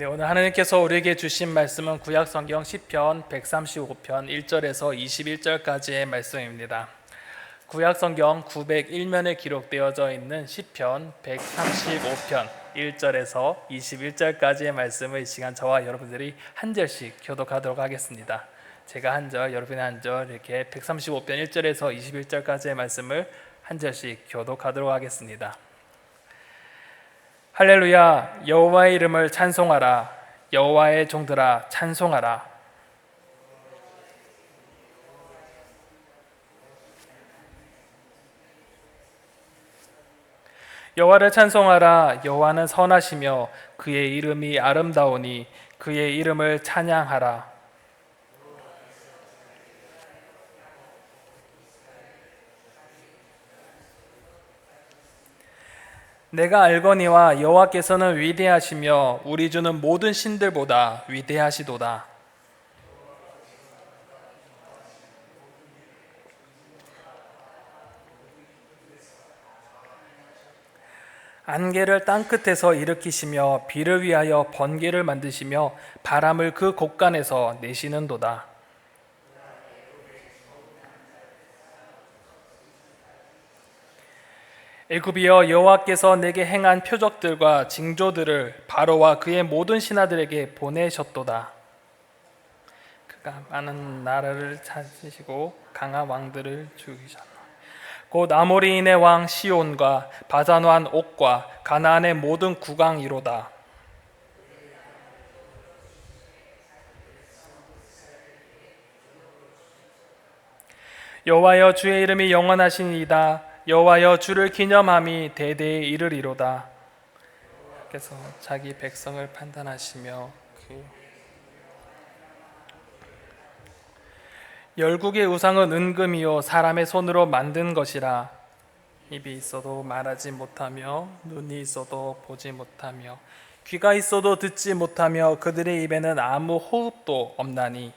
네, 오늘 하나님께서 우리에게 주신 말씀은 구약성경 시편 135편 1절에서 21절까지의 말씀입니다. 구약성경 901면에 기록되어져 있는 시편 135편 1절에서 21절까지의 말씀을 이 시간 저와 여러분들이 한 절씩 교독하도록 하겠습니다. 제가 한 절, 여러분이 한 절, 이렇게 135편 1절에서 21절까지의 말씀을 한 절씩 교독하도록 하겠습니다. 할렐루야. 여호와의 이름을 찬송하라. 여호와의 종들아 찬송하라. 여호와를 찬송하라. 여호와는 선하시며 그의 이름이 아름다우니 그의 이름을 찬양하라. 내가 알거니와 여호와께서는 위대하시며 우리 주는 모든 신들보다 위대하시도다. 안개를 땅끝에서 일으키시며 비를 위하여 번개를 만드시며 바람을 그 곳간에서 내시는도다. 애굽이여, 여호와께서 내게 행한 표적들과 징조들을 바로와 그의 모든 신하들에게 보내셨도다. 그가 많은 나라를 찾으시고 강한 왕들을 죽이셨노라. 곧 아모리인의 왕 시온과 바산 왕 옥과 가나안의 모든 국왕이로다. 여호와여, 주의 이름이 영원하시니이다. 여호와여, 주를 기념함이 대대에 이르리로다. 그래서 자기 백성을 판단하시며 열국의 우상은 은금이요 사람의 손으로 만든 것이라. 입이 있어도 말하지 못하며 눈이 있어도 보지 못하며 귀가 있어도 듣지 못하며 그들의 입에는 아무 호흡도 없나니.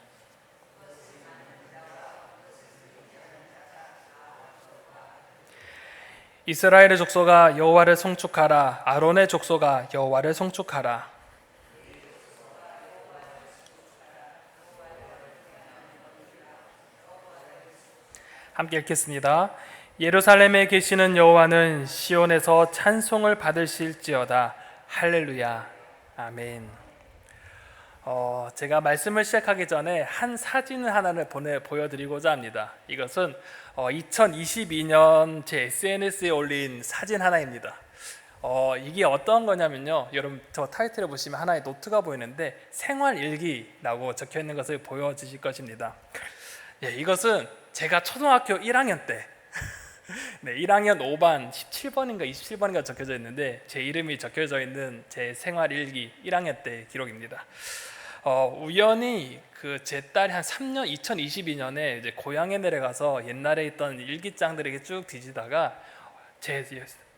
이스라엘의 족속아 여호와를 송축하라. 아론의 족속아 여호와를 송축하라. 함께 읽겠습니다. 예루살렘에 계시는 여호와는 시온에서 찬송을 받으실지어다. 할렐루야. 아멘. 제가 말씀을 시작하기 전에 한 사진을 하나를 보여드리고자 합니다. 이것은 2022년 제 SNS에 올린 사진 하나입니다. 이게 어떤 거냐면요, 여러분 저 타이틀을 보시면 하나의 노트가 보이는데 생활일기라고 적혀 있는 것을 보여주실 것입니다. 이것은 제가 초등학교 1학년 때 네, 1학년 5반 17번인가 27번인가 적혀져 있는데 제 이름이 적혀져 있는 제 생활일기 1학년 때 기록입니다. 우연히 제 딸이 한 3년 2022년에 이제 고향에 내려가서 옛날에 있던 일기장들에게 쭉 뒤지다가 제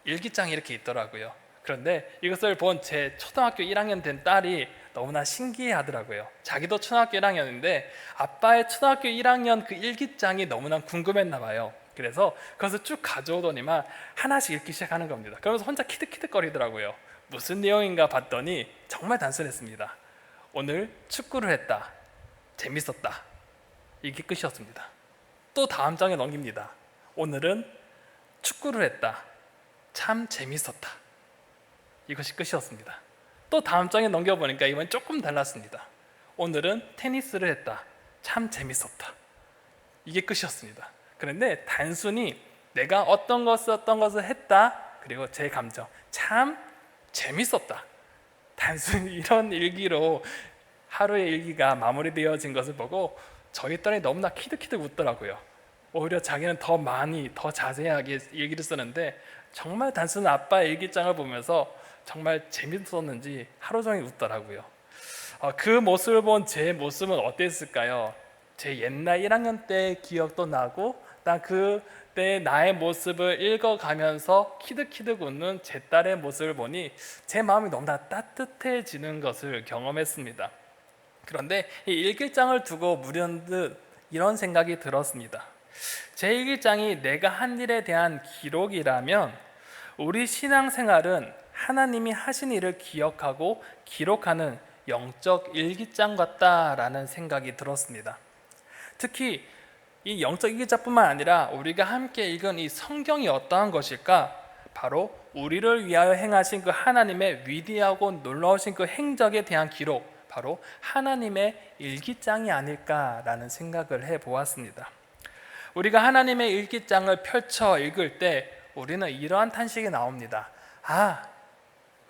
일기장이 이렇게 있더라고요. 그런데 이것을 본 제 초등학교 1학년 된 딸이 너무나 신기해 하더라고요. 자기도 초등학교 1학년인데 아빠의 초등학교 1학년 그 일기장이 너무나 궁금했나 봐요. 그래서 그것을 쭉 가져오더니만 하나씩 읽기 시작하는 겁니다. 그러면서 혼자 키득키득거리더라고요. 무슨 내용인가 봤더니 정말 단순했습니다. 오늘 축구를 했다. 재밌었다. 이게 끝이었습니다. 또 다음 장에 넘깁니다. 오늘은 축구를 했다. 참 재밌었다. 이것이 끝이었습니다. 또 다음 장에 넘겨보니까 이번 조금 달랐습니다. 오늘은 테니스를 했다. 참 재밌었다. 이게 끝이었습니다. 그런데 단순히 내가 어떤 것을 했다, 그리고 제 감정 참 재밌었다, 단순히 이런 일기로 하루의 일기가 마무리되어진 것을 보고 저희 딸이 너무나 키득키득 웃더라고요. 오히려 자기는 더 많이 더 자세하게 일기를 쓰는데 정말 단순한 아빠의 일기장을 보면서 정말 재밌었는지 하루 종일 웃더라고요. 그 모습을 본 제 모습은 어땠을까요? 제 옛날 1학년 때 기억도 나고 그때 나의 모습을 읽어가면서 키득키득 웃는 제 딸의 모습을 보니 제 마음이 너무나 따뜻해지는 것을 경험했습니다. 그런데 이 일기장을 두고 무련듯 이런 생각이 들었습니다. 제 일기장이 내가 한 일에 대한 기록이라면 우리 신앙생활은 하나님이 하신 일을 기억하고 기록하는 영적 일기장 같다라는 생각이 들었습니다. 특히 이 영적 일기장뿐만 아니라 우리가 함께 읽은 이 성경이 어떠한 것일까? 바로 우리를 위하여 행하신 그 하나님의 위대하고 놀라우신 그 행적에 대한 기록, 바로 하나님의 일기장이 아닐까라는 생각을 해보았습니다. 우리가 하나님의 일기장을 펼쳐 읽을 때 우리는 이러한 탄식이 나옵니다.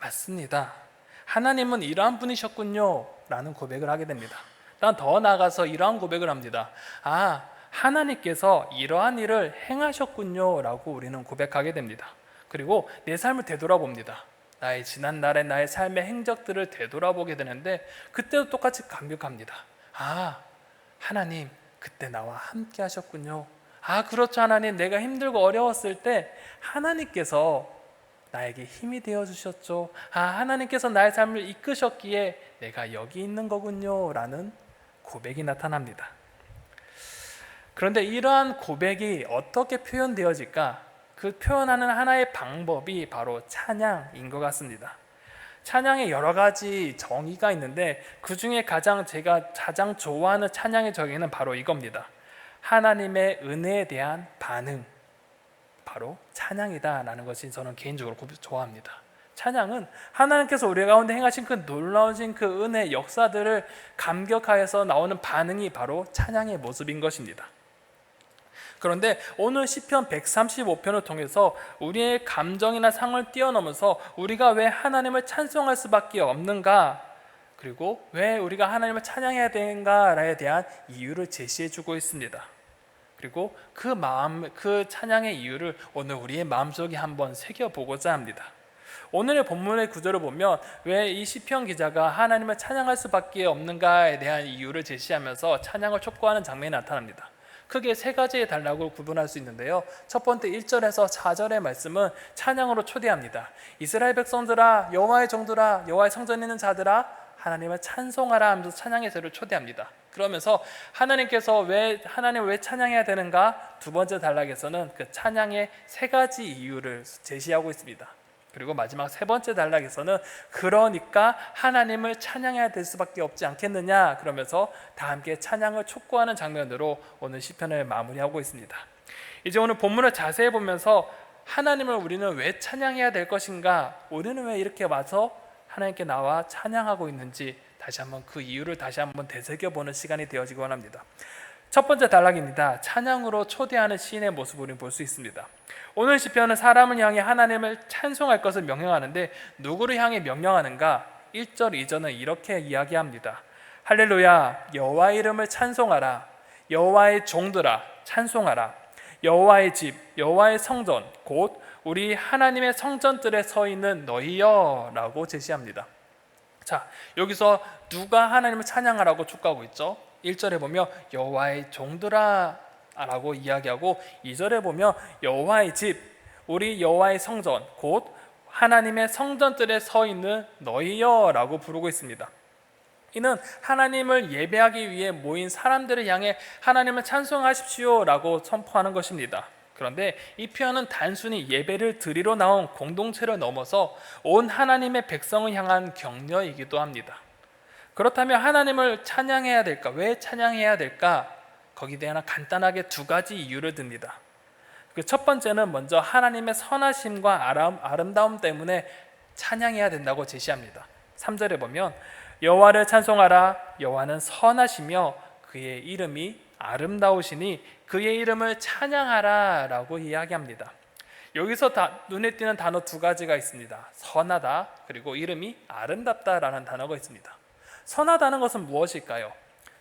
맞습니다. 하나님은 이러한 분이셨군요 라는 고백을 하게 됩니다. 난 더 나아가서 이러한 고백을 합니다. 하나님께서 이러한 일을 행하셨군요 라고 우리는 고백하게 됩니다. 그리고 내 삶을 되돌아봅니다. 나의 지난날의 나의 삶의 행적들을 되돌아보게 되는데 그때도 똑같이 감격합니다. 하나님 그때 나와 함께 하셨군요. 그렇죠 하나님, 내가 힘들고 어려웠을 때 하나님께서 나에게 힘이 되어주셨죠. 하나님께서 나의 삶을 이끄셨기에 내가 여기 있는 거군요 라는 고백이 나타납니다. 그런데 이러한 고백이 어떻게 표현되어질까? 그 표현하는 하나의 방법이 바로 찬양인 것 같습니다. 찬양에 여러 가지 정의가 있는데 그 중에 제가 가장 좋아하는 찬양의 정의는 바로 이겁니다. 하나님의 은혜에 대한 반응, 바로 찬양이다라는 것이 저는 개인적으로 좋아합니다. 찬양은 하나님께서 우리 가운데 행하신 그 놀라우신 그 은혜 역사들을 감격하여서 나오는 반응이 바로 찬양의 모습인 것입니다. 그런데 오늘 시편 135편을 통해서 우리의 감정이나 상을 뛰어넘어서 우리가 왜 하나님을 찬송할 수밖에 없는가, 그리고 왜 우리가 하나님을 찬양해야 되는가에 대한 이유를 제시해 주고 있습니다. 그리고 그 찬양의 이유를 오늘 우리의 마음속에 한번 새겨보고자 합니다. 오늘의 본문의 구절을 보면 왜 이 시편 기자가 하나님을 찬양할 수밖에 없는가에 대한 이유를 제시하면서 찬양을 촉구하는 장면이 나타납니다. 크게 세 가지의 단락으로 구분할 수 있는데요. 첫 번째 1절에서 4절의 말씀은 찬양으로 초대합니다. 이스라엘 백성들아, 여호와의 종들아, 여호와의 성전에 있는 자들아, 하나님을 찬송하라 하면서 찬양의 제를 초대합니다. 그러면서 하나님을 왜 찬양해야 되는가? 두 번째 단락에서는 그 찬양의 세 가지 이유를 제시하고 있습니다. 그리고 마지막 세 번째 단락에서는 그러니까 하나님을 찬양해야 될 수밖에 없지 않겠느냐, 그러면서 다 함께 찬양을 촉구하는 장면으로 오늘 시편을 마무리하고 있습니다. 이제 오늘 본문을 자세히 보면서 하나님을 우리는 왜 찬양해야 될 것인가, 우리는 왜 이렇게 와서 하나님께 나와 찬양하고 있는지 그 이유를 다시 한번 되새겨보는 시간이 되어지곤 합니다. 첫 번째 단락입니다. 찬양으로 초대하는 시인의 모습을 우리는 볼 수 있습니다. 오늘 시편은 사람을 향해 하나님을 찬송할 것을 명령하는데 누구를 향해 명령하는가? 1절, 2절은 이렇게 이야기합니다. 할렐루야, 여호와의 이름을 찬송하라. 여호와의 종들아 찬송하라. 여호와의 집, 여호와의 성전, 곧 우리 하나님의 성전들에 서 있는 너희여 라고 제시합니다. 여기서 누가 하나님을 찬양하라고 촉구하고 있죠? 1절에 보면 여호와의 종들아 라고 이야기하고 2절에 보면 여호와의 집, 우리 여호와의 성전, 곧 하나님의 성전들에 서 있는 너희여 라고 부르고 있습니다. 이는 하나님을 예배하기 위해 모인 사람들을 향해 하나님을 찬송하십시오 라고 선포하는 것입니다. 그런데 이 표현은 단순히 예배를 드리러 나온 공동체를 넘어서 온 하나님의 백성을 향한 격려이기도 합니다. 그렇다면 하나님을 찬양해야 될까? 왜 찬양해야 될까? 거기에 대한 간단하게 두 가지 이유를 듭니다. 그 첫 번째는 먼저 하나님의 선하심과 아름다움 때문에 찬양해야 된다고 제시합니다. 3절에 보면 여호와를 찬송하라. 여호와는 선하시며 그의 이름이 아름다우시니 그의 이름을 찬양하라 라고 이야기합니다. 여기서 눈에 띄는 단어 두 가지가 있습니다. 선하다, 그리고 이름이 아름답다라는 단어가 있습니다. 선하다는 것은 무엇일까요?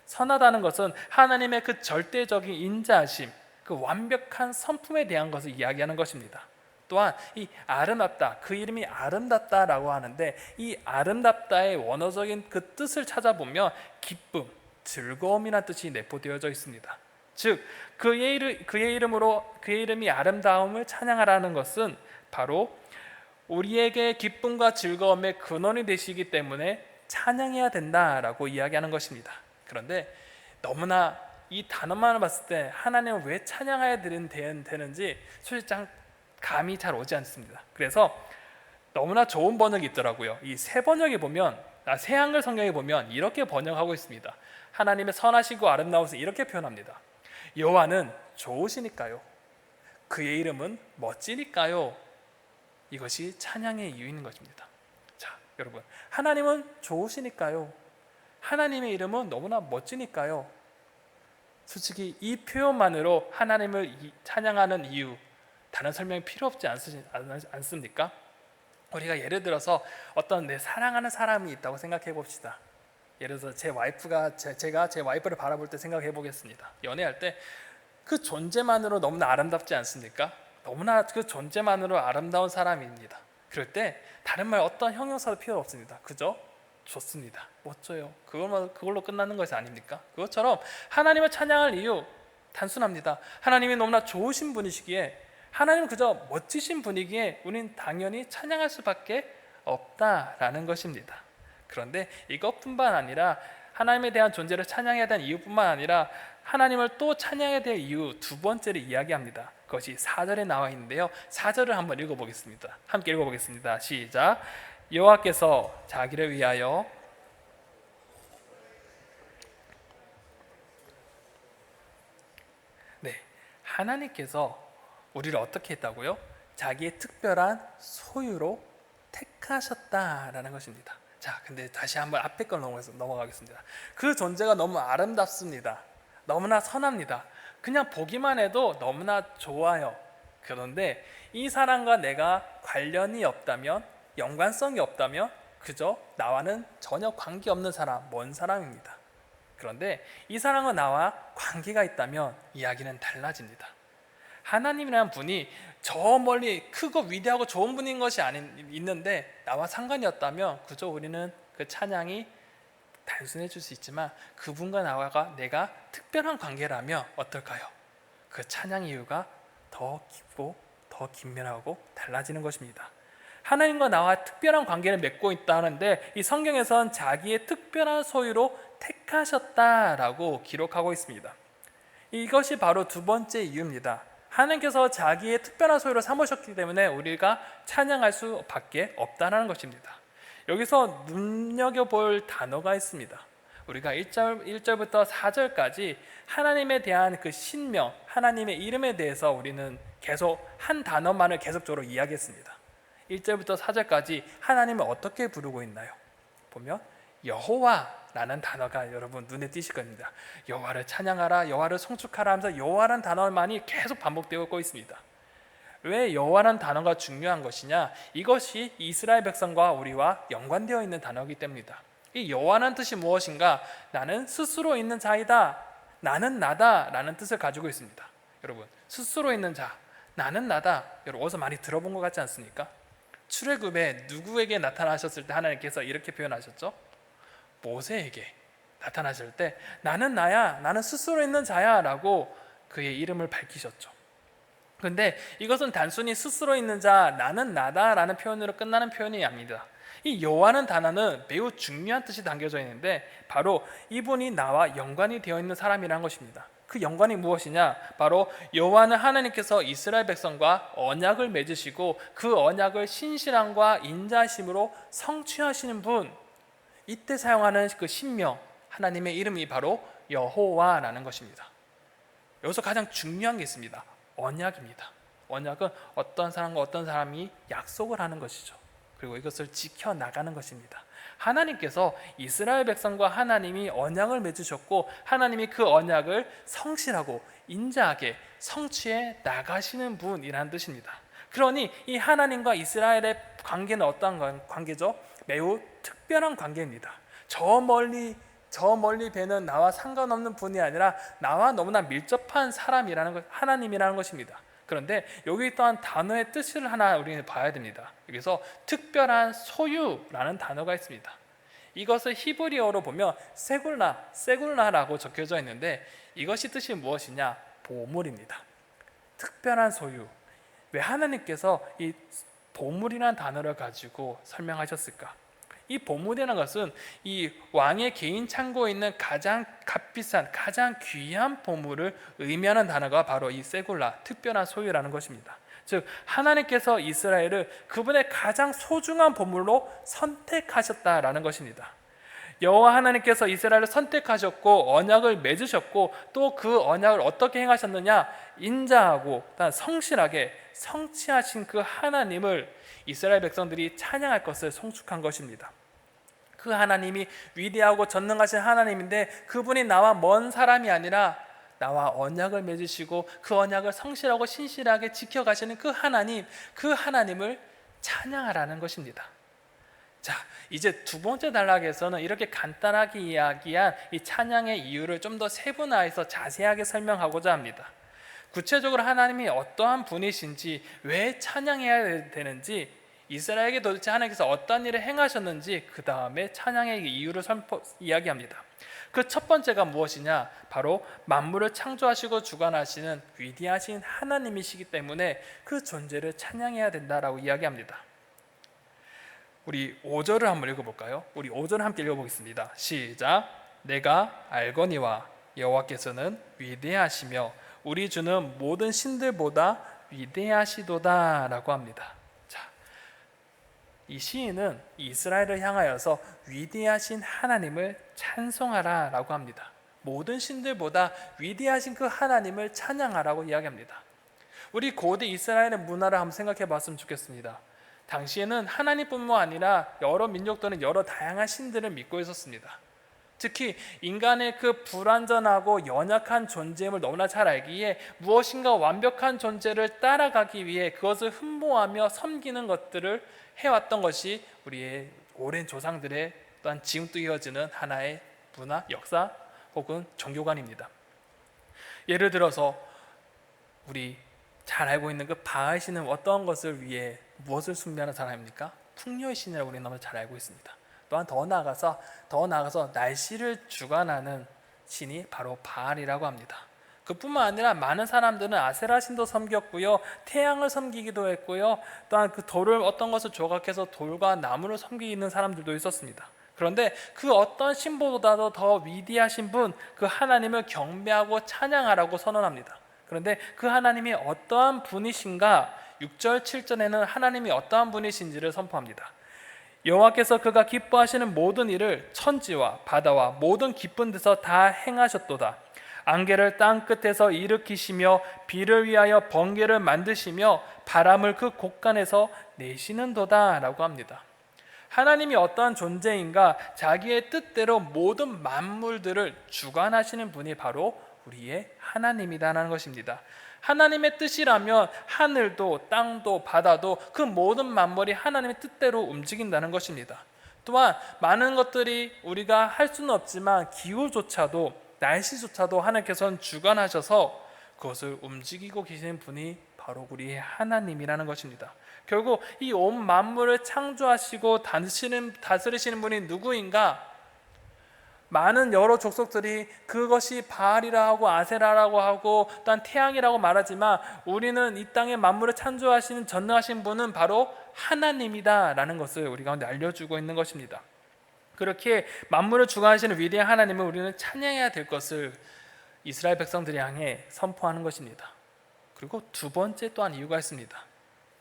선하다는 것은 하나님의 그 절대적인 인자하심, 그 완벽한 성품에 대한 것을 이야기하는 것입니다. 또한 이 아름답다, 그 이름이 아름답다라고 하는데 이 아름답다의 원어적인 그 뜻을 찾아보면 기쁨, 즐거움이라는 뜻이 내포되어져 있습니다. 즉 그의 이름이 아름다움을 찬양하라는 것은 바로 우리에게 기쁨과 즐거움의 근원이 되시기 때문에 찬양해야 된다라고 이야기하는 것입니다. 그런데 너무나 이 단어만을 봤을 때 하나님을 왜 찬양해야 되는지 솔직히 감이 잘 오지 않습니다. 그래서 너무나 좋은 번역이 있더라고요. 이 새 번역에 보면 새 한글 성경에 보면 이렇게 번역하고 있습니다. 하나님의 선하시고 아름다우신 이렇게 표현합니다. 여호와는 좋으시니까요. 그의 이름은 멋지니까요. 이것이 찬양의 이유인 것입니다. 자, 여러분, 하나님은 좋으시니까요. 하나님의 이름은 너무나 멋지니까요. 솔직히 이 표현만으로 하나님을 찬양하는 이유, 다른 설명이 필요 없지 않습니까? 우리가 예를 들어서 어떤 내 사랑하는 사람이 있다고 생각해 봅시다. 예를 들어서 제가 제 와이프를 바라볼 때 생각해 보겠습니다. 연애할 때 그 존재만으로 너무나 아름답지 않습니까? 너무나 그 존재만으로 아름다운 사람입니다. 그럴 때 다른 말 어떤 형용사도 필요 없습니다. 그죠? 좋습니다. 멋져요. 그걸로 끝나는 것이 아닙니까? 그것처럼 하나님을 찬양할 이유 단순합니다. 하나님이 너무나 좋으신 분이시기에, 하나님은 그저 멋지신 분이기에 우린 당연히 찬양할 수밖에 없다라는 것입니다. 그런데 이것뿐만 아니라 하나님에 대한 존재를 찬양해야 되는 이유뿐만 아니라 하나님을 또 찬양해야 될 이유 두 번째를 이야기합니다. 그것이 4절에 나와 있는데요. 4절을 한번 읽어보겠습니다. 함께 읽어보겠습니다. 시작. 여호와께서 자기를 위하여 하나님께서 우리를 어떻게 했다고요? 자기의 특별한 소유로 택하셨다라는 것입니다. 자, 근데 다시 한번 앞에 걸 넘어가겠습니다. 그 존재가 너무 아름답습니다. 너무나 선합니다. 그냥 보기만 해도 너무나 좋아요. 그런데 이 사람과 내가 관련이 없다면, 연관성이 없다면 그저 나와는 전혀 관계없는 사람, 먼 사람입니다. 그런데 이 사람과 나와 관계가 있다면 이야기는 달라집니다. 하나님이라는 분이 저 멀리 크고 위대하고 좋은 분인 것이 있는데 나와 상관이 없다면 그저 우리는 그 찬양이 단순해질 수 있지만, 그분과 나와가 내가 특별한 관계라면 어떨까요? 그 찬양 이유가 더 깊고 더 긴밀하고 달라지는 것입니다. 하나님과 나와 특별한 관계를 맺고 있다는데 이 성경에선 자기의 특별한 소유로 택하셨다라고 기록하고 있습니다. 이것이 바로 두 번째 이유입니다. 하나님께서 자기의 특별한 소유로 삼으셨기 때문에 우리가 찬양할 수밖에 없다는 것입니다. 여기서 눈여겨볼 단어가 있습니다. 우리가 1절부터 4절까지 하나님에 대한 그 신명, 하나님의 이름에 대해서 우리는 계속 한 단어만을 계속적으로 이야기했습니다. 1절부터 4절까지 하나님을 어떻게 부르고 있나요? 보면 여호와라는 단어가 여러분 눈에 띄실 겁니다. 여호와를 찬양하라, 여호와를 송축하라 하면서 여호와라는 단어만이 계속 반복되고 있습니다. 왜 여호와라는 단어가 중요한 것이냐? 이것이 이스라엘 백성과 우리와 연관되어 있는 단어이기 때문입니다. 이 여호와라는 뜻이 무엇인가? 나는 스스로 있는 자이다, 나는 나다 라는 뜻을 가지고 있습니다. 여러분, 스스로 있는 자, 나는 나다, 여러분 어디서 많이 들어본 것 같지 않습니까? 출애굽에 누구에게 나타나셨을 때 하나님께서 이렇게 표현하셨죠? 모세에게 나타나실 때 나는 나야, 나는 스스로 있는 자야 라고 그의 이름을 밝히셨죠. 그런데 이것은 단순히 스스로 있는 자, 나는 나다 라는 표현으로 끝나는 표현이 아닙니다. 이 여호와는 단어는 매우 중요한 뜻이 담겨져 있는데 바로 이분이 나와 연관이 되어 있는 사람이라는 것입니다. 그 연관이 무엇이냐? 바로 여호와는 하나님께서 이스라엘 백성과 언약을 맺으시고 그 언약을 신실함과 인자심으로 성취하시는 분, 이때 사용하는 그 신명, 하나님의 이름이 바로 여호와라는 것입니다. 여기서 가장 중요한 게 있습니다. 언약입니다. 언약은 어떤 사람과 어떤 사람이 약속을 하는 것이죠. 그리고 이것을 지켜나가는 것입니다. 하나님께서 이스라엘 백성과 하나님이 언약을 맺으셨고 하나님이 그 언약을 성실하고 인자하게 성취해 나가시는 분이라는 뜻입니다. 그러니 이 하나님과 이스라엘의 관계는 어떤 관계죠? 매우 특별한 관계입니다. 저 멀리 뵈는 나와 상관없는 분이 아니라 나와 너무나 밀접한 사람이라는 것, 하나님이라는 것입니다. 그런데 여기 또한 단어의 뜻을 하나 우리는 봐야 됩니다. 여기서 특별한 소유라는 단어가 있습니다. 이것을 히브리어로 보면 세굴라라고 적혀져 있는데 이것이 뜻이 무엇이냐? 보물입니다. 특별한 소유. 왜 하나님께서 이 보물이라는 단어를 가지고 설명하셨을까? 이 보물이라는 것은 이 왕의 개인 창고에 있는 가장 값비싼, 가장 귀한 보물을 의미하는 단어가 바로 이 세굴라, 특별한 소유라는 것입니다. 즉 하나님께서 이스라엘을 그분의 가장 소중한 보물로 선택하셨다라는 것입니다. 여호와 하나님께서 이스라엘을 선택하셨고 언약을 맺으셨고 또 그 언약을 어떻게 행하셨느냐, 인자하고 성실하게 성취하신 그 하나님을 이스라엘 백성들이 찬양할 것을 송축한 것입니다. 그 하나님이 위대하고 전능하신 하나님인데 그분이 나와 먼 사람이 아니라 나와 언약을 맺으시고 그 언약을 성실하고 신실하게 지켜가시는 그 하나님을 찬양하라는 것입니다. 자, 이제 두 번째 단락에서는 이렇게 간단하게 이야기한 이 찬양의 이유를 좀 더 세분화해서 자세하게 설명하고자 합니다. 구체적으로 하나님이 어떠한 분이신지, 왜 찬양해야 되는지, 이스라엘에게 도대체 하나님께서 어떤 일을 행하셨는지, 그 다음에 찬양의 이유를 이야기합니다. 그 첫 번째가 무엇이냐? 바로 만물을 창조하시고 주관하시는 위대하신 하나님이시기 때문에 그 존재를 찬양해야 된다라고 이야기합니다. 우리 5절을 한번 읽어볼까요? 우리 5절을 함께 읽어보겠습니다. 시작. 내가 알거니와 여호와께서는 위대하시며 우리 주는 모든 신들보다 위대하시도다 라고 합니다. 자, 이 시인은 이스라엘을 향하여서 위대하신 하나님을 찬송하라 라고 합니다. 모든 신들보다 위대하신 그 하나님을 찬양하라고 이야기합니다. 우리 고대 이스라엘의 문화를 한번 생각해 봤으면 좋겠습니다. 당시에는 하나님뿐만 아니라 여러 민족들은 여러 다양한 신들을 믿고 있었습니다. 특히 인간의 그 불완전하고 연약한 존재임을 너무나 잘 알기에 무엇인가 완벽한 존재를 따라가기 위해 그것을 흠모하며 섬기는 것들을 해왔던 것이 우리의 오랜 조상들의 또한 지금도 이어지는 하나의 문화, 역사 혹은 종교관입니다. 예를 들어서 우리 잘 알고 있는 그 바알 신은 어떤 것을 위해 무엇을 숭배하는 사람입니까? 풍요의 신이라고 우리는 너무 잘 알고 있습니다. 또한 더 나아가서 날씨를 주관하는 신이 바로 바알이라고 합니다. 그뿐만 아니라 많은 사람들은 아세라 신도 섬겼고요, 태양을 섬기기도 했고요, 또한 그 돌을 어떤 것을 조각해서 돌과 나무를 섬기는 사람들도 있었습니다. 그런데 그 어떤 신보다도 더 위대하신 분, 그 하나님을 경배하고 찬양하라고 선언합니다. 그런데 그 하나님이 어떠한 분이신가? 6절 7절에는 하나님이 어떠한 분이신지를 선포합니다. 여호와께서 그가 기뻐하시는 모든 일을 천지와 바다와 모든 깊은 데서 다 행하셨도다. 안개를 땅 끝에서 일으키시며 비를 위하여 번개를 만드시며 바람을 그 곳간에서 내시는도다 라고 합니다. 하나님이 어떠한 존재인가? 자기의 뜻대로 모든 만물들을 주관하시는 분이 바로 우리의 하나님이라는 것입니다. 하나님의 뜻이라면 하늘도 땅도 바다도 그 모든 만물이 하나님의 뜻대로 움직인다는 것입니다. 또한 많은 것들이 우리가 할 수는 없지만 기후조차도, 날씨조차도 하나님께서는 주관하셔서 그것을 움직이고 계시는 분이 바로 우리의 하나님이라는 것입니다. 결국 이 온 만물을 창조하시고 다스리시는 분이 누구인가? 많은 여러 족속들이 그것이 바알이라 하고 아세라라고 하고 또한 태양이라고 말하지만 우리는 이 땅의 만물을 창조하시는 전능하신 분은 바로 하나님이다 라는 것을 우리 가운데 알려주고 있는 것입니다. 그렇게 만물을 주관하시는 위대한 하나님을 우리는 찬양해야 될 것을 이스라엘 백성들이 향해 선포하는 것입니다. 그리고 두 번째 또한 이유가 있습니다.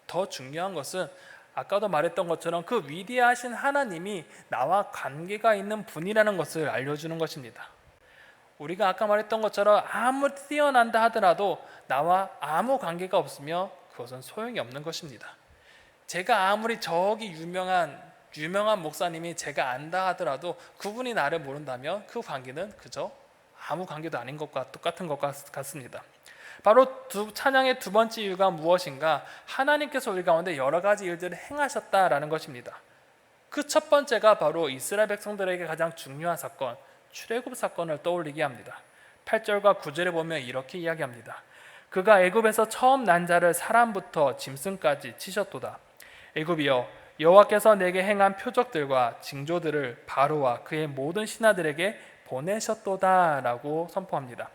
더 중요한 것은 아까도 말했던 것처럼 그 위대하신 하나님이 나와 관계가 있는 분이라는 것을 알려주는 것입니다. 우리가 아까 말했던 것처럼 아무리 뛰어난다 하더라도 나와 아무 관계가 없으면 그것은 소용이 없는 것입니다. 제가 아무리 저기 유명한 목사님이 제가 안다 하더라도 그분이 나를 모른다면 그 관계는 그저 아무 관계도 아닌 것과 똑같은 것 같습니다. 바로 찬양의 두 번째 이유가 무엇인가? 하나님께서 우리 가운데 여러 가지 일들을 행하셨다라는 것입니다. 그 첫 번째가 바로 이스라엘 백성들에게 가장 중요한 사건, 출애굽 사건을 떠올리게 합니다. 8절과 9절에 보면 이렇게 이야기합니다. 그가 애굽에서 처음 난 자를 사람부터 짐승까지 치셨도다. 애굽이여, 여호와께서 내게 행한 표적들과 징조들을 바로와 그의 모든 신하들에게 보내셨도다 라고 선포합니다.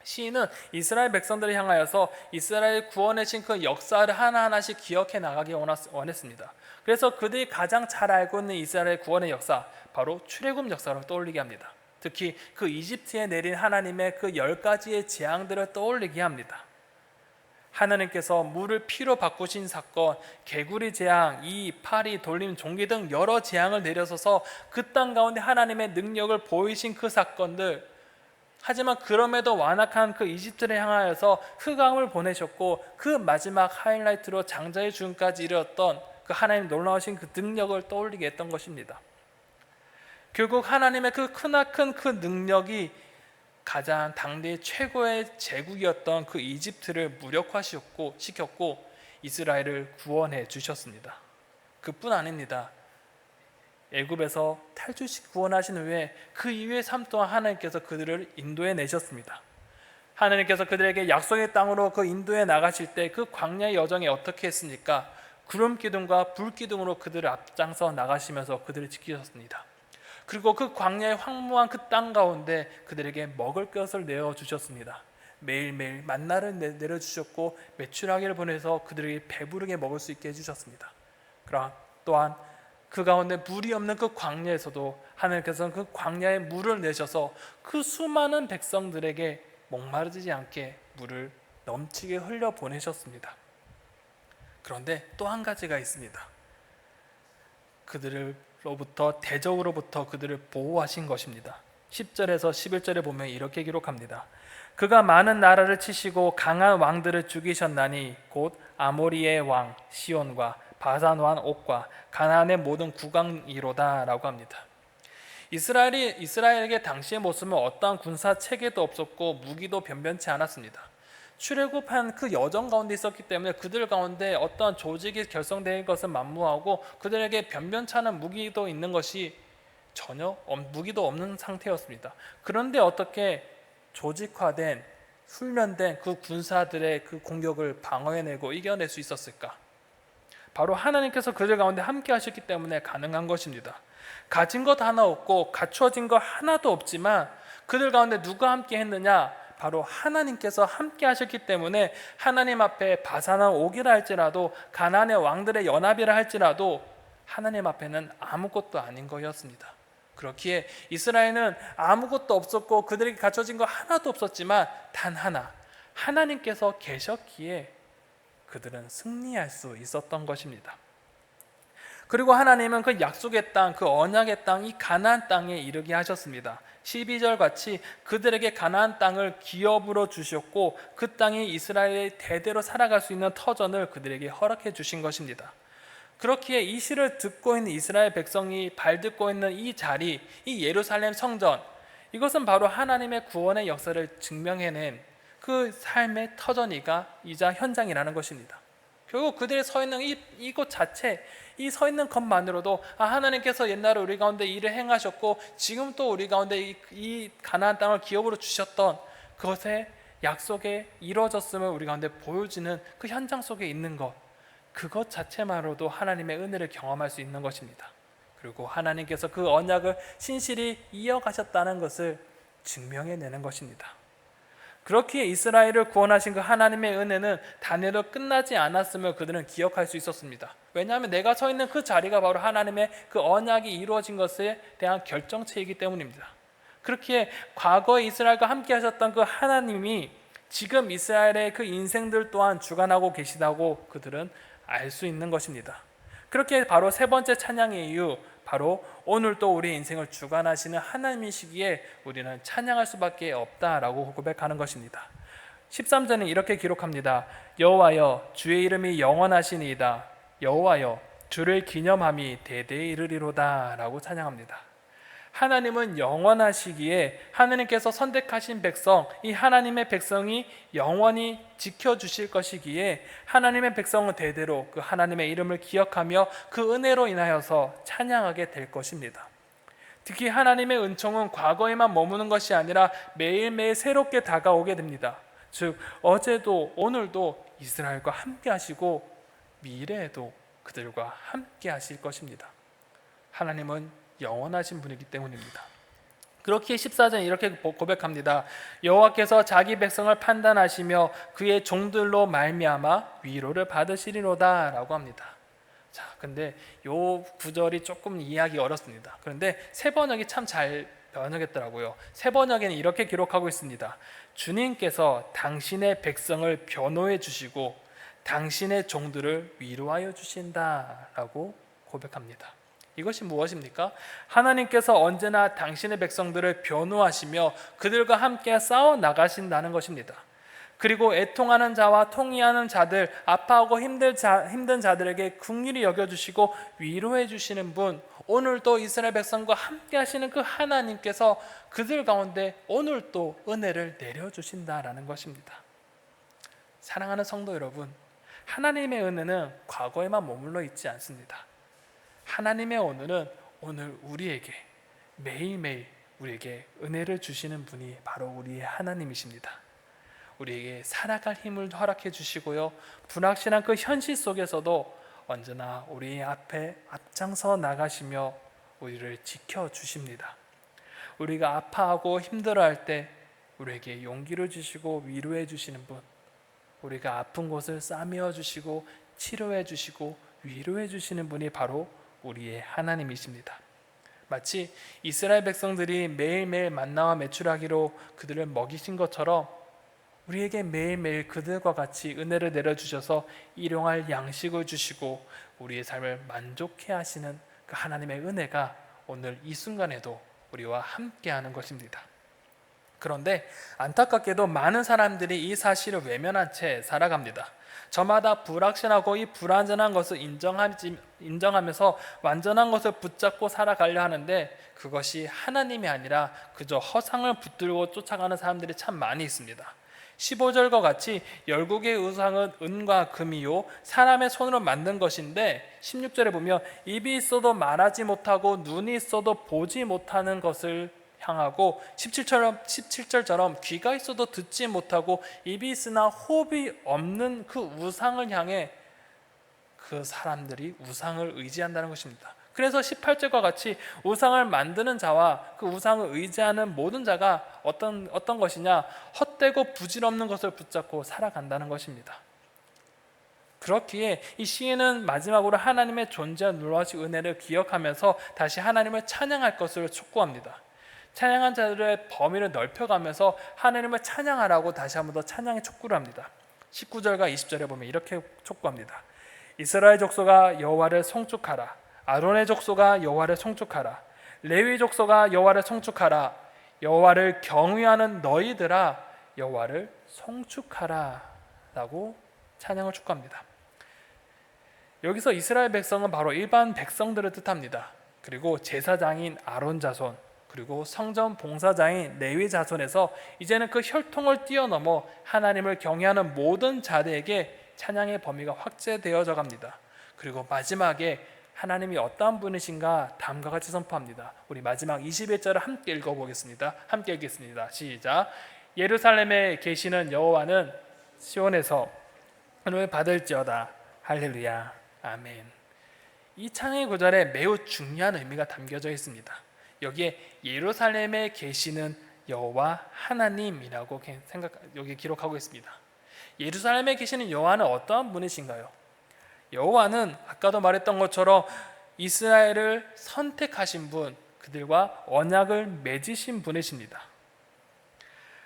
시인은 이스라엘 백성들을 향하여서 이스라엘 구원의 신 그 역사를 하나하나씩 기억해 나가기 원했습니다. 그래서 그들이 가장 잘 알고 있는 이스라엘 구원의 역사, 바로 출애굽 역사를 떠올리게 합니다. 특히 그 이집트에 내린 하나님의 그 10가지의 재앙들을 떠올리게 합니다. 하나님께서 물을 피로 바꾸신 사건, 개구리 재앙, 이 파리, 돌림, 종기 등 여러 재앙을 내려서서 그 땅 가운데 하나님의 능력을 보이신 그 사건들, 하지만 그럼에도 완악한 그 이집트를 향하여서 흑암을 보내셨고 그 마지막 하이라이트로 장자의 죽음까지 이르렀던 그 하나님 놀라우신 그 능력을 떠올리게 했던 것입니다. 결국 하나님의 그 크나큰 그 능력이 가장 당대 최고의 제국이었던 그 이집트를 무력화시켰고 이스라엘을 구원해 주셨습니다. 그뿐 아닙니다. 애굽에서 탈출시 구원하신 후에 그 이후의 삶 동안 하나님께서 그들을 인도해 내셨습니다. 하나님께서 그들에게 약속의 땅으로 그 인도해 나가실 때 그 광야의 여정에 어떻게 했습니까? 구름 기둥과 불 기둥으로 그들을 앞장서 나가시면서 그들을 지키셨습니다. 그리고 그 광야의 황무한 그 땅 가운데 그들에게 먹을 것을 내어 주셨습니다. 매일매일 만나를 내려주셨고 메추라기를 보내서 그들에게 배부르게 먹을 수 있게 해주셨습니다. 그러나 또한 그 가운데 물이 없는 그 광야에서도 하나님께서는 그 광야에 물을 내셔서 그 수많은 백성들에게 목마르지 않게 물을 넘치게 흘려 보내셨습니다. 그런데 또 한 가지가 있습니다. 그들로부터 대적으로부터 그들을 보호하신 것입니다. 10절에서 11절에 보면 이렇게 기록합니다. 그가 많은 나라를 치시고 강한 왕들을 죽이셨나니 곧 아모리의 왕 시온과 바산 왕 옥과 가나안의 모든 국왕이로다 라고 합니다. 이스라엘에게 당시의 모습은 어떠한 군사 체계도 없었고 무기도 변변치 않았습니다. 출애굽한 그 여정 가운데 있었기 때문에 그들 가운데 어떠한 조직이 결성된 것은 만무하고 그들에게 변변치 않은 무기도 있는 것이 전혀 무기도 없는 상태였습니다. 그런데 어떻게 조직화된 훈련된 그 군사들의 그 공격을 방어해내고 이겨낼 수 있었을까? 바로 하나님께서 그들 가운데 함께 하셨기 때문에 가능한 것입니다. 가진 것 하나 없고 갖추어진 것 하나도 없지만 그들 가운데 누가 함께 했느냐? 바로 하나님께서 함께 하셨기 때문에 하나님 앞에 바산한 옥이라 할지라도 가나안의 왕들의 연합이라 할지라도 하나님 앞에는 아무것도 아닌 거였습니다. 그렇기에 이스라엘은 아무것도 없었고 그들에게 갖춰진 것 하나도 없었지만 단 하나, 하나님께서 계셨기에 그들은 승리할 수 있었던 것입니다. 그리고 하나님은 그 약속의 땅, 그 언약의 땅, 이 가나안 땅에 이르게 하셨습니다. 12절 같이 그들에게 가나안 땅을 기업으로 주셨고 그 땅이 이스라엘의 대대로 살아갈 수 있는 터전을 그들에게 허락해 주신 것입니다. 그렇기에 이 시를 듣고 있는 이스라엘 백성이 발듣고 있는 이 자리, 이 예루살렘 성전, 이것은 바로 하나님의 구원의 역사를 증명해낸 그 삶의 터전이가 이자 현장이라는 것입니다. 결국 그들이 서 있는 이곳 자체, 이 서 있는 것만으로도 하나님께서 옛날에 우리 가운데 일을 행하셨고 지금 또 우리 가운데 이 가나안 땅을 기업으로 주셨던 그것의 약속에 이루어졌음을 우리 가운데 보여지는 그 현장 속에 있는 것, 그것 자체만으로도 하나님의 은혜를 경험할 수 있는 것입니다. 그리고 하나님께서 그 언약을 신실히 이어가셨다는 것을 증명해내는 것입니다. 그렇기에 이스라엘을 구원하신 그 하나님의 은혜는 단회로 끝나지 않았음을 그들은 기억할 수 있었습니다. 왜냐하면 내가 서 있는 그 자리가 바로 하나님의 그 언약이 이루어진 것에 대한 결정체이기 때문입니다. 그렇기에 과거에 이스라엘과 함께 하셨던 그 하나님이 지금 이스라엘의 그 인생들 또한 주관하고 계시다고 그들은 알 수 있는 것입니다. 그렇게 바로 세 번째 찬양의 이유, 바로 오늘 또 우리 인생을 주관하시는 하나님이시기에 우리는 찬양할 수밖에 없다라고 고백하는 것입니다. 13절은 이렇게 기록합니다. 여호와여 주의 이름이 영원하시니이다. 여호와여 주를 기념함이 대대에 이르리로다 라고 찬양합니다. 하나님은 영원하시기에 하나님께서 선택하신 백성, 이 하나님의 백성이 영원히 지켜주실 것이기에 하나님의 백성은 대대로 그 하나님의 이름을 기억하며 그 은혜로 인하여서 찬양하게 될 것입니다. 특히 하나님의 은총은 과거에만 머무는 것이 아니라 매일매일 새롭게 다가오게 됩니다. 즉 어제도 오늘도 이스라엘과 함께 하시고 미래에도 그들과 함께 하실 것입니다. 하나님은 영원하신 분이기 때문입니다. 그렇기에 14절 이렇게 고백합니다. 여호와께서 자기 백성을 판단하시며 그의 종들로 말미암아 위로를 받으시리로다 라고 합니다. 자, 근데 요 구절이 조금 이해하기 어렵습니다. 그런데 새 번역이 참 잘 번역했더라고요. 새 번역에는 이렇게 기록하고 있습니다. 주님께서 당신의 백성을 변호해 주시고 당신의 종들을 위로하여 주신다라고 고백합니다. 이것이 무엇입니까? 하나님께서 언제나 당신의 백성들을 변호하시며 그들과 함께 싸워 나가신다는 것입니다. 그리고 애통하는 자와 통회하는 자들, 아파하고 힘든 자들에게 긍휼히 여겨주시고 위로해 주시는 분, 오늘도 이스라엘 백성과 함께 하시는 그 하나님께서 그들 가운데 오늘도 은혜를 내려주신다라는 것입니다. 사랑하는 성도 여러분, 하나님의 은혜는 과거에만 머물러 있지 않습니다. 하나님의 은혜는 오늘 우리에게 매일매일 우리에게 은혜를 주시는 분이 바로 우리의 하나님이십니다. 우리에게 살아갈 힘을 허락해 주시고요, 불확실한 그 현실 속에서도 언제나 우리 앞에 앞장서 나가시며 우리를 지켜주십니다. 우리가 아파하고 힘들어할 때 우리에게 용기를 주시고 위로해 주시는 분, 우리가 아픈 곳을 싸매어 주시고 치료해 주시고 위로해 주시는 분이 바로 우리의 하나님이십니다. 마치 이스라엘 백성들이 매일매일 만나와 메추라기로 그들을 먹이신 것처럼 우리에게 매일매일 그들과 같이 은혜를 내려주셔서 일용할 양식을 주시고 우리의 삶을 만족해 하시는 그 하나님의 은혜가 오늘 이 순간에도 우리와 함께하는 것입니다. 그런데 안타깝게도 많은 사람들이 이 사실을 외면한 채 살아갑니다. 저마다 불확실하고 이 불완전한 것을 인정하면서 완전한 것을 붙잡고 살아가려 하는데 그것이 하나님이 아니라 그저 허상을 붙들고 쫓아가는 사람들이 참 많이 있습니다. 15절과 같이 열국의 우상은 은과 금이요 사람의 손으로 만든 것인데 16절에 보면 입이 있어도 말하지 못하고 눈이 있어도 보지 못하는 것을 향하고 17절처럼 귀가 있어도 듣지 못하고 입이 있으나 호흡이 없는 그 우상을 향해 그 사람들이 우상을 의지한다는 것입니다. 그래서 18절과 같이 우상을 만드는 자와 그 우상을 의지하는 모든 자가 어떤 것이냐, 헛되고 부질없는 것을 붙잡고 살아간다는 것입니다. 그렇기에 이 시인은 마지막으로 하나님의 존재와 놀라우신 은혜를 기억하면서 다시 하나님을 찬양할 것을 촉구합니다. 찬양한 자들의 범위를 넓혀가면서 하나님을 찬양하라고 다시 한 번 더 찬양의 촉구를 합니다. 19절과 20절에 보면 이렇게 촉구합니다. 이스라엘 족속아 여호와를 송축하라. 아론의 족속아 여호와를 송축하라. 레위 족속아 여호와를 송축하라. 여호와를 경외하는 너희들아 여호와를 송축하라 라고 찬양을 촉구합니다. 여기서 이스라엘 백성은 바로 일반 백성들을 뜻합니다. 그리고 제사장인 아론 자손, 그리고 성전 봉사자인 레위 자손에서 이제는 그 혈통을 뛰어넘어 하나님을 경외하는 모든 자들에게 찬양의 범위가 확대되어져 갑니다. 그리고 마지막에 하나님이 어떠한 분이신가 다음과 같이 선포합니다. 우리 마지막 21절을 함께 읽어보겠습니다. 함께 읽겠습니다. 시작. 예루살렘에 계시는 여호와는 시온에서 은혜를 받을지어다. 할렐루야. 아멘. 이 찬양의 구절에 매우 중요한 의미가 담겨져 있습니다. 여기에 예루살렘에 계시는 여호와 하나님이라고 여기 기록하고 있습니다. 예루살렘에 계시는 여호와는 어떠한 분이신가요? 여호와는 아까도 말했던 것처럼 이스라엘을 선택하신 분, 그들과 언약을 맺으신 분이십니다.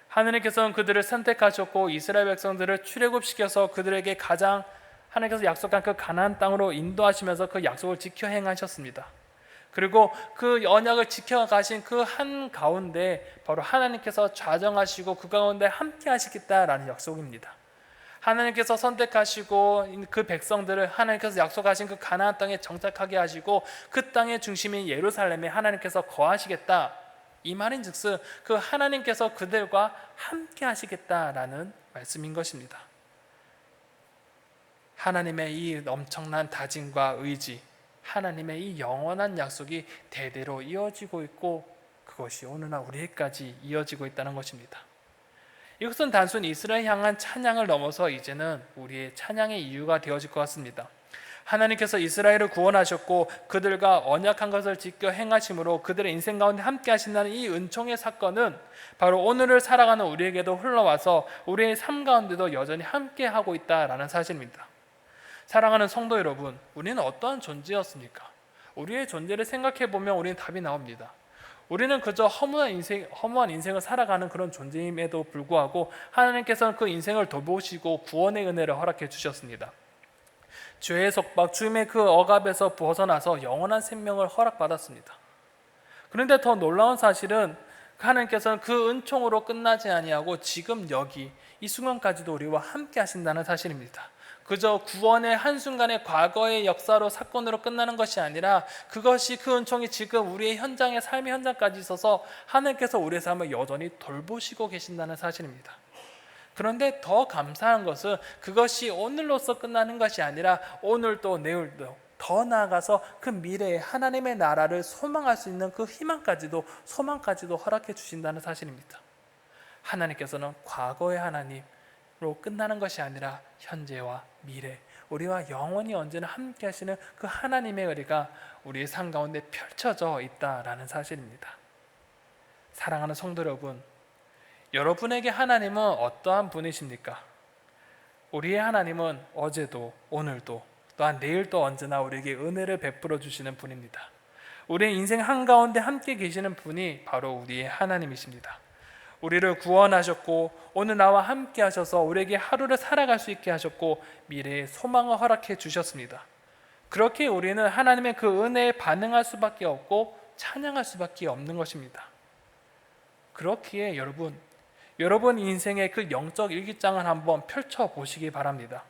하느님께서는 그들을 선택하셨고 이스라엘 백성들을 출애굽시켜서 그들에게 가장 하나님께서 약속한 그 가나안 땅으로 인도하시면서 그 약속을 지켜 행하셨습니다. 그리고 그 언약을 지켜가신 그 한 가운데 바로 하나님께서 좌정하시고 그 가운데 함께 하시겠다라는 약속입니다. 하나님께서 선택하시고 그 백성들을 하나님께서 약속하신 그 가나안 땅에 정착하게 하시고 그 땅의 중심인 예루살렘에 하나님께서 거하시겠다, 이 말인즉슨 그 하나님께서 그들과 함께 하시겠다라는 말씀인 것입니다. 하나님의 이 엄청난 다짐과 의지, 하나님의 이 영원한 약속이 대대로 이어지고 있고 그것이 오늘날 우리에게까지 이어지고 있다는 것입니다. 이것은 단순히 이스라엘 향한 찬양을 넘어서 이제는 우리의 찬양의 이유가 되어질 것 같습니다. 하나님께서 이스라엘을 구원하셨고 그들과 언약한 것을 지켜 행하심으로 그들의 인생 가운데 함께 하신다는 이 은총의 사건은 바로 오늘을 살아가는 우리에게도 흘러와서 우리의 삶 가운데도 여전히 함께 하고 있다라는 사실입니다. 사랑하는 성도 여러분, 우리는 어떠한 존재였습니까? 우리의 존재를 생각해 보면 우리는 답이 나옵니다. 우리는 그저 허무한 인생을 살아가는 그런 존재임에도 불구하고 하나님께서는 그 인생을 돌보시고 구원의 은혜를 허락해 주셨습니다. 죄의 속박, 죽음의 그 억압에서 벗어나서 영원한 생명을 허락받았습니다. 그런데 더 놀라운 사실은 하나님께서는 그 은총으로 끝나지 아니하고 지금 여기 이 순간까지도 우리와 함께 하신다는 사실입니다. 그저 구원의 한순간의 과거의 역사로 사건으로 끝나는 것이 아니라 그것이 그 은총이 지금 우리의 현장의 삶의 현장까지 있어서 하나님께서 우리의 삶을 여전히 돌보시고 계신다는 사실입니다. 그런데 더 감사한 것은 그것이 오늘로서 끝나는 것이 아니라 오늘도 내일도 더 나아가서 그 미래에 하나님의 나라를 소망할 수 있는 그 희망까지도 소망까지도 허락해 주신다는 사실입니다. 하나님께서는 과거의 하나님으로 끝나는 것이 아니라 현재와 미래, 우리와 영원히 언제나 함께 하시는 그 하나님의 은혜가 우리의 삶 가운데 펼쳐져 있다라는 사실입니다. 사랑하는 성도 여러분, 여러분에게 하나님은 어떠한 분이십니까? 우리의 하나님은 어제도 오늘도 또한 내일도 언제나 우리에게 은혜를 베풀어 주시는 분입니다. 우리의 인생 한가운데 함께 계시는 분이 바로 우리의 하나님이십니다. 우리를 구원하셨고 오늘 나와 함께 하셔서 우리에게 하루를 살아갈 수 있게 하셨고 미래의 소망을 허락해 주셨습니다. 그렇게 우리는 하나님의 그 은혜에 반응할 수밖에 없고 찬양할 수밖에 없는 것입니다. 그렇기에 여러분 인생의 그 영적 일기장을 한번 펼쳐보시기 바랍니다.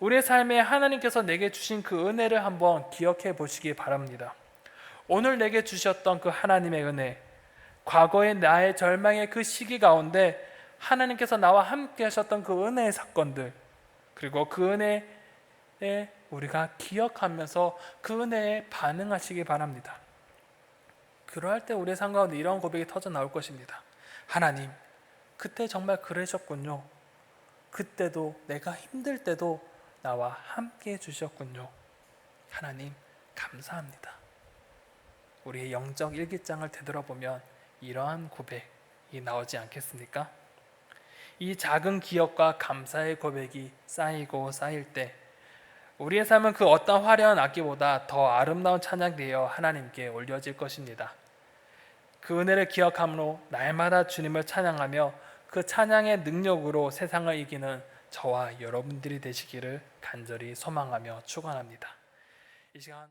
우리의 삶에 하나님께서 내게 주신 그 은혜를 한번 기억해 보시기 바랍니다. 오늘 내게 주셨던 그 하나님의 은혜, 과거의 나의 절망의 그 시기 가운데 하나님께서 나와 함께 하셨던 그 은혜의 사건들, 그리고 그 은혜에 우리가 기억하면서 그 은혜에 반응하시기 바랍니다. 그러할 때 우리의 삶 가운데 이런 고백이 터져 나올 것입니다. 하나님, 그때 정말 그러셨군요. 그때도 내가 힘들 때도 나와 함께 해주셨군요. 하나님 감사합니다. 우리의 영적 일기장을 되돌아보면 이러한 고백이 나오지 않겠습니까? 이 작은 기억과 감사의 고백이 쌓이고 쌓일 때 우리의 삶은 그 어떤 화려한 악기보다 더 아름다운 찬양이 되어 하나님께 올려질 것입니다. 그 은혜를 기억함으로 날마다 주님을 찬양하며 그 찬양의 능력으로 세상을 이기는 저와 여러분들이 되시기를 간절히 소망하며 축원합니다. 이 시간